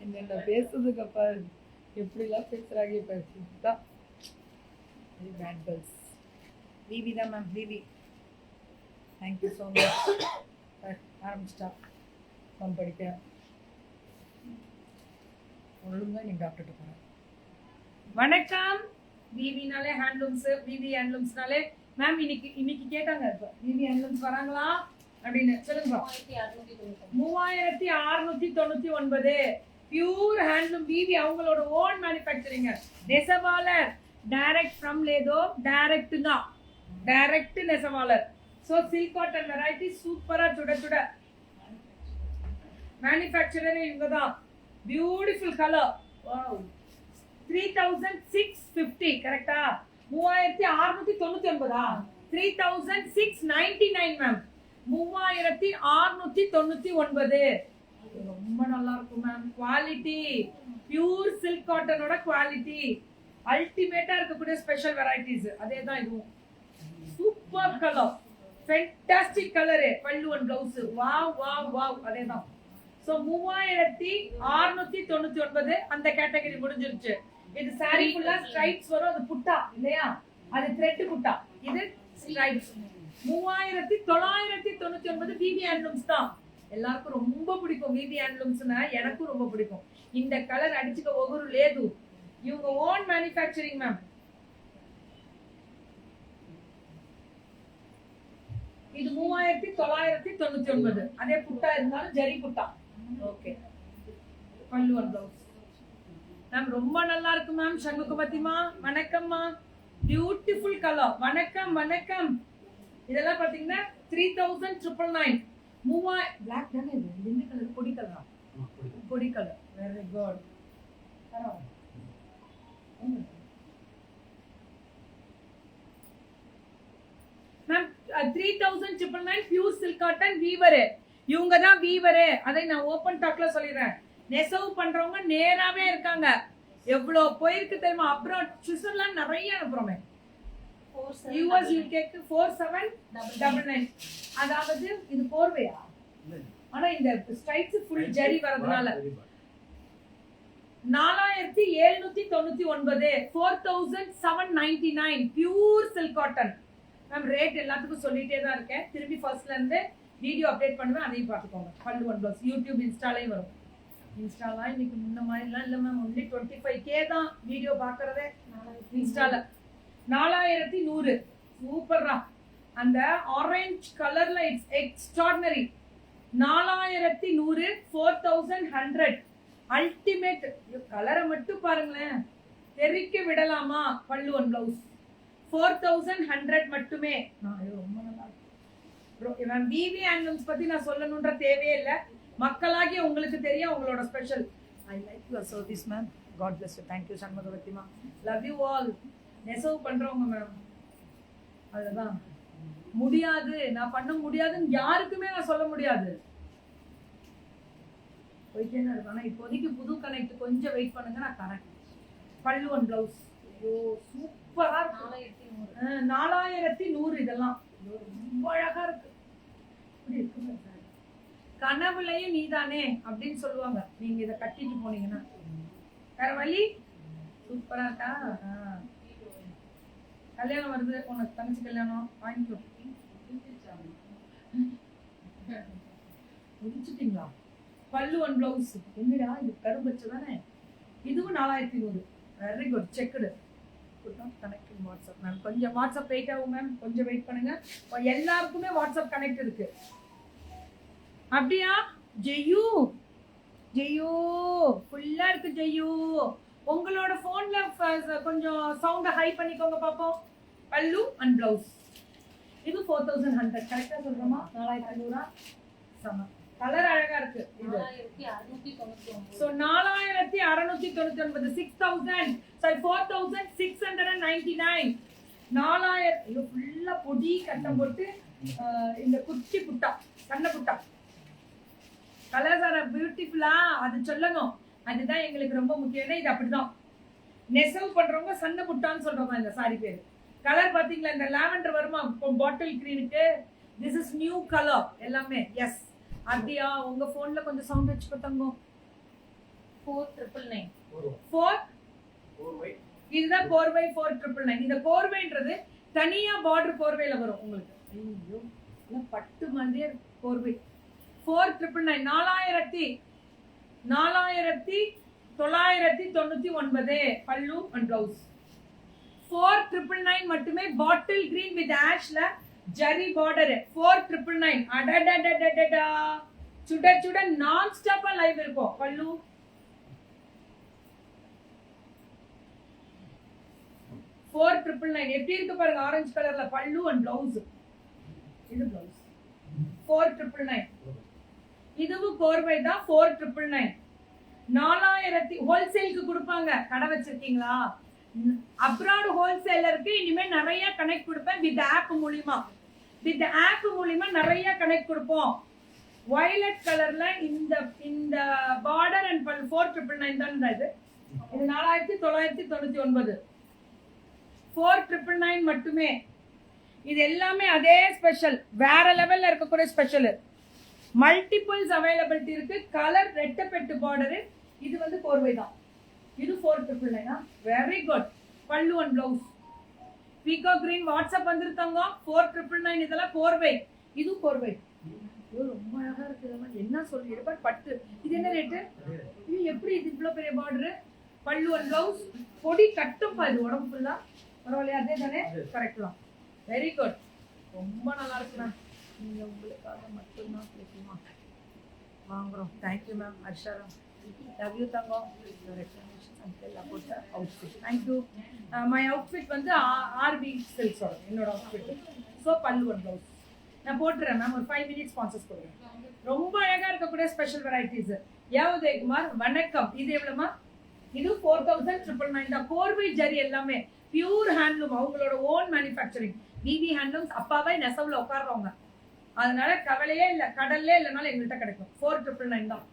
என்னென்ன பேசுறதுக்கு அப்பா எப்படிலாம் பேசுறாங்க இப்போ தான் பேட் கேர்ள்ஸ். விவி தான் மேம், விவி. Thank you so much. ஆரம்பிச்சிட்டா மேம் படிக்க. ஒழுங்காக நீ டாக்டர்கிட்ட போகிறேன். வணக்கம். விவினாலே ஹேண்ட்லூம்ஸ், விவி ஹேண்ட்லூம்ஸ்னாலே மேம் இன்னைக்கு கேட்டாங்க இப்போ விவி ஹேண்ட்லூம்ஸ் வராங்களா அப்படின்னு. சொல்லுங்க. 3699 பியூர் ஹேண்ட்லூம் விவி, அவங்களோட ஓன் மேனுஃபேக்சரிங். நெசவாளர் டைரக்ட் ஃப்ரம் லேதோ, டைரக்ட் தான், டைரக்ட் நெசவாளர். ஸோ சில்க் காட்டன் வெரைட்டி சூப்பரா சுட சுட. மேனுஃபேக்சரரே இவங்க தான். Beautiful colour. வாவ். 3650 கரெக்டா? 3699. 3699 மேம். 3699. ரொம்ப நல்லா இருக்கும் மேம். குவாலிட்டி பியூர் சில்க் காட்டனோட குவாலிட்டி அல்டிமேட்டா இருக்கக்கூடிய ஸ்பெஷல் வெரைட்டிஸ். அதே தான் இதுவும். Super colour, fantastic colour. Pallu and blouse. Wow wow wow. அதே தான். சோ 3699 அந்த கேட்டகரி முடிஞ்சிருச்சு. இது saree ஃபுல்லா ஸ்ட்ரைப்ஸ் வரும். அது புட்டா இல்லையா? அது த்ரெட் புட்டா, இது ஸ்ட்ரைப்ஸ். 3999 விவி ஹேண்ட்லூம்ஸ் தான். எல்லாருக்கும் ரொம்ப பிடிக்கும் விவி ஹேண்ட்லூம்ஸ்னா. எனக்கும் ரொம்ப பிடிக்கும். இந்த கலர் அடிச்சுக்க ஒவ்வொரு லேது. இவங்க ஓன் மேனுஃபேக்சரிங் மேம். இது 3999. அதே புட்டா இருந்தாலும் ஜரி புட்டா. ஓகே. பல்லு அண்ட் பிளவுஸ் மேம் ரொம்ப நல்லா இருக்கு மேம். சண்முகவதிமா வணக்கம்மா. Beautiful colour. வணக்கம் வணக்கம். இதெல்லாம் பாத்தீங்கன்னா 3999. பிளாக் தானே இது? எந்த கலர்? பொடி கலரா? பொடி colour. Very good. Ma'am 3999 pure silk cotton viewer. இவங்க தான் வீவர். அதை நான் ஓபன் டாக்ல சொல்லிடுறேன். நெசவு பண்றவங்க நேராவே இருக்காங்க. எவ்வளவு போயிருக்கு தெரியுமா? அப்ராட் சுவிட்சர்லாந்து நிறைய அனுப்புறோமே. யுஎஸ் யுகேக்கு 4799. அதாவது இது போர்வையா? ஆனா இந்த ஸ்ட்ரைப்ஸ் ஃபுல் ஜரி வரதுனால 4799. 4799 pure silk cotton ma'am. Rate எல்லாத்துக்கும் சொல்லிட்டே தான் இருக்கேன். திரும்பி ஃபர்ஸ்ட்ல இருந்து வீடியோ அப்டேட் பண்ணுவேன், அதையும் பார்த்துக்கோங்க. பல்லு ஒன் பிளவுஸ் யூடியூப் இன்ஸ்டாலையும் வரும். இன்ஸ்டாலாம் இன்னைக்கு முன்ன மாதிரிலாம் இல்லை மேம். ஒன்லி 25K தான் வீடியோ பார்க்கறதே இன்ஸ்டால. 4100 சூப்பர்ரா. அந்த ஆரஞ்சு கலர்ல இட்ஸ் எக்ஸ்ட்ராடினரி. 4100. 4100 அல்டிமேட். கலரை மட்டும் பாருங்களேன், தெரிக்க விடலாமா? பல்லு ஒன் பிளவுஸ் 4100 மட்டுமே. ரொம்ப நல்லா இருக்கு. விவி ஹேண்ட்லூம்ஸ் பத்தி நான் சொல்லணும்ன்ற தேவையே இல்லை. மக்களாகிய உங்களுக்கு தெரியும் உங்களோட special. I like your service ma'am. God bless you. Thank you சண்முகவதிமா. Love you all. நெசவு பண்றவங்க மேம். அதுதான் முடியாது, நான் பண்ண முடியாதுன்னு யாருக்குமே நான் சொல்ல முடியாது. போயிட்டே தான் இருக்கு. ஆனா இப்போதைக்கு புது கனெக்ட் கொஞ்சம் வெயிட் பண்ணுங்க, நான் கனெக்ட். பல்லு ஒன் பிளவுஸ். ஐயோ சூப்பரா இருக்கு. 4100. இதெல்லாம் ரொம்ப அழகா இருக்கு. இப்படி இருக்குமே சார். கனவுலையும் நீதானே அப்படின்னு சொல்லுவாங்க நீங்க இதை கட்டிட்டு போனீங்கன்னா. வேற வழி. சூப்பரா இருக்கா? கல்யாணம் வருது உனக்கு, தங்கச்சி கல்யாணம். வாங்கிக்கோ. முடிச்சுட்டீங்களா? பல்லு ஒன் பிளவுஸ். என்னடா இது கரும்பச்சு தானே? இதுவும் 4100. Very good. Checked. Connect WhatsApp ma'am. கொஞ்சம் வாட்ஸ்அப் வெயிட் ஆகும் மேம், கொஞ்சம் வெயிட் பண்ணுங்க. எல்லாருக்குமே வாட்ஸ்அப் கனெக்ட் இருக்கு. அப்படியா? ஜெயு ஜெயு ஃபுல்லா இருக்கு. ஜெயு உங்களோட போன்ல கொஞ்சம் சவுண்ட ஹை பண்ணிக்கோங்க பாப்போம். பல்லு அண்ட் பிளவுஸ். இது 4100. கரெக்டா சொல்றோமா? 4100. சம கலர் அழகா இருக்கு. இது 4699. சோ 4699. 6000 சாரி 4699. 4000. இது ஃபுல்லா பொடி கட்டம் போட்டு இந்த குச்சி புட்டா, சன்ன புட்டா. கலர்ஸ் ஆர் பியூட்டிஃபுல்லா. அது சொல்லணும். அதுதான் எங்களுக்கு ரொம்ப முக்கியம். இது அப்படிதான் நெசவு பண்றவங்க சன்ன புட்டான்னு சொல்றவங்க இந்த சாரி பேரு. கலர் பாத்தீங்களா? இந்த லாவெண்டர் வருமா பாட்டில் கிரீனுக்கு. திஸ் இஸ் நியூ கலர் எல்லாமே. எஸ், அப்படியா உங்க போன்ல கொஞ்சம் சவுண்ட் வச்சு பார்த்தங்க 4999 4 இதுதான் கோர்வை 4999. இந்த கோர்வைன்றது தனியா பார்டர் கோர்வையில வரும் உங்களுக்கு. ஐயோ இல்ல பட்டு மாதிரியே கோர்வை 4999 4999 பல்லு அண்ட் பிளவுஸ் 4999 மட்டுமே. பாட்டில் கிரீன் வித் ஆஷ்ல ஜரி பார்டர் 4999. அடடடடடடா சுட சுட நான் ஸ்டாப்பா லைவ் இருக்கும். பல்லு 4999 எப்படி இருக்கு பாருங்க ஆரஞ்சு கலர்ல பல்லு அண்ட் பிளவுஸ். இது பிளவுஸ் 4999. இதுவும் கோர்வை தான் 4999. 4000 ஹோல்சேலுக்கு கொடுப்பாங்க. கடை வச்சிருக்கீங்களா? அப்ராட் ஹோல்சேலருக்கு இனிமே நிறைய கனெக்ட் கொடுப்பேன் வித் ஆப் மூலியமா. வித் ஆப் மூலியமா நிறைய கனெக்ட் கொடுப்போம். வயலட் கலர்ல இந்த பார்டர் அண்ட் 4999 தான் இது. இது 4999 4999 மட்டுமே. இது எல்லாமே அதே ஸ்பெஷல், வேற லெவல்ல இருக்கக்கூடிய ஸ்பெஷல். மல்டிபிள்ஸ் அவைலபிலிட்டி இருக்கு. கலர் ரெட்டப்பெட்டு பார்டர். இது வந்து கோர்வை தான். இது 4999. Very good. Pallu and blouse peacock green WhatsApp வந்திருக்காங்க 4999. இதெல்லாம் கோர்வை. இது கோர்வை. இது ரொம்ப அழகா இருக்கு. என்ன சொல்றீங்க பட்டு. இது என்ன ரேட்டு? இது எப்படி இது இவ்வளவு பெரிய பார்டர்? பல்லு அண்ட் பிளவுஸ் பொடி கட்டும் இது உடம்பு ஃபுல்லா. பரவாயில்லையா? அதே தானே? கரெக்ட் தான். Very good. ரொம்ப நல்லா இருக்குண்ணா. நீங்க உங்களுக்காக மட்டும்தான் கேட்குமா வாங்குறோம். Thank you ma'am. Harshara love you தங்கம். போட்ட அவுட்ஃபிட் தேங்க்யூ. மை அவுட்ஃபிட் வந்து ஆர்பி சில்க்ஸ் வரும் என்னோட outfit. So pallu and blouse நான் போட்டுறேன் மேம். ஒரு 5 மினிட்ஸ் ஸ்பான்சர்ஸ் கொடுக்குறேன். ரொம்ப அழகா இருக்கக்கூடிய ஸ்பெஷல் வெரைட்டிஸ். உதயகுமார் வணக்கம். இது எவ்வளோமா? இது 4999 தான். கோர்வை ஜரி எல்லாமே பியூர் ஹேண்ட்லூம். அவங்களோட ஓன் மேனுஃபேக்சரிங். PV handlooms. அப்பாவே நெசவுல உட்கார்றவங்க. அதனால கவலையே இல்லை. கடல்லே இல்லைனாலும் எங்கள்கிட்ட கிடைக்கும். 4999 தான்.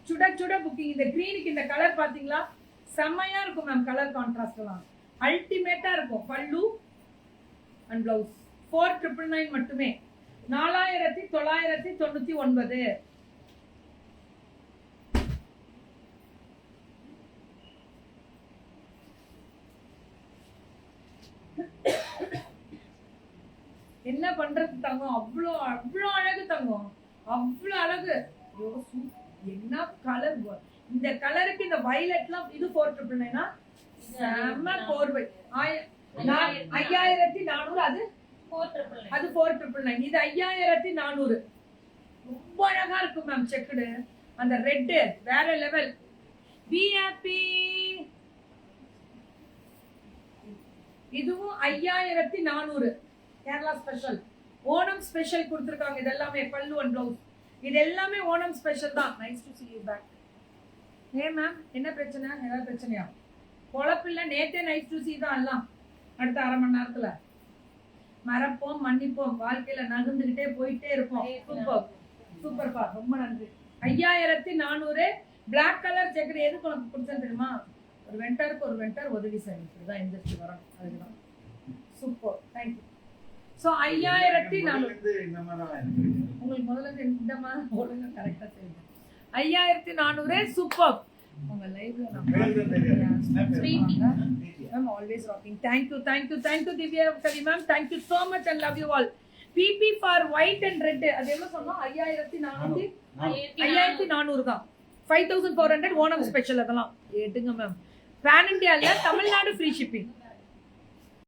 சுட சுட புக்கிங். இந்த கிரீனுக்கு இந்த கலர் பாத்தீங்களா? செம்மையா இருக்கும் மேம். கலர் கான்ட்ராஸ்ட் எல்லாம் அல்டிமேட்டா இருக்கும். பல்லு அண்ட் பிளவுஸ் 4999 மட்டுமே. 4999. என்ன பண்றது தங்கம்? அவ்வளோ அவ்வளோ அழகு தங்கம். அவ்வளோ அழகு. என்ன கலர். இந்த கலருக்கு இந்த வயலட்லாம். இது 4999. செம்ம கோர்வை. 5400. அது 4999. இது 5400. ரொம்ப அழகா இருக்கும் மேம். செக்குடு அந்த ரெட் வேற லெவல். Be happy. இதுவும் 5400. கேரளா ஸ்பெஷல். ஓணம் ஸ்பெஷல் கொடுத்துருக்காங்க. இது எல்லாமே பல்லு அண்ட் பிளவுஸ். இது எல்லாமே ஓணம் ஸ்பெஷல் தான். Nice to see you back. A ma'am என்ன பிரச்சனை? ஏதாவது பிரச்சனையா? பொழப்பில்ல. நேத்தே நைஸ் டு see தான் எல்லாம். அடுத்த அரை மணி நேரத்துல மறப்போம் மன்னிப்போம். வாழ்க்கையில நகர்ந்துகிட்டே போயிட்டே இருப்போம். சூப்பர் சூப்பர் பா. ரொம்ப நன்றி. 5400. பிளாக் கலர் செக்கர் எதுக்கு உனக்கு பிடிச்சது தெரியுமா? ஒரு வெண்டருக்கு ஒரு வெண்டர் உதவி செய்யணும். இதுதான் எந்திரிச்சு வரோம். அதுதான் சூப்பர். தேங்க்யூ. ஸோ 5400. உங்களுக்கு முதல்ல இந்த மாதிரி ஒழுங்கு கரெக்டாக செய்யுங்க. 5400. சூப்பர். உங்க லைவ்ல ma'am always rocking. Thank you thank you thank you Divya Kavi ma'am. Thank you so much and love you all. BB for white and red. அது எவ்வளோ சொன்னோம்? 5400 தான். 5400 ஓணம் ஸ்பெஷல். அதெல்லாம் எடுங்க மேம். பேன் இண்டியால தமிழ்நாடு ஃப்ரீ ஷிப்பிங்.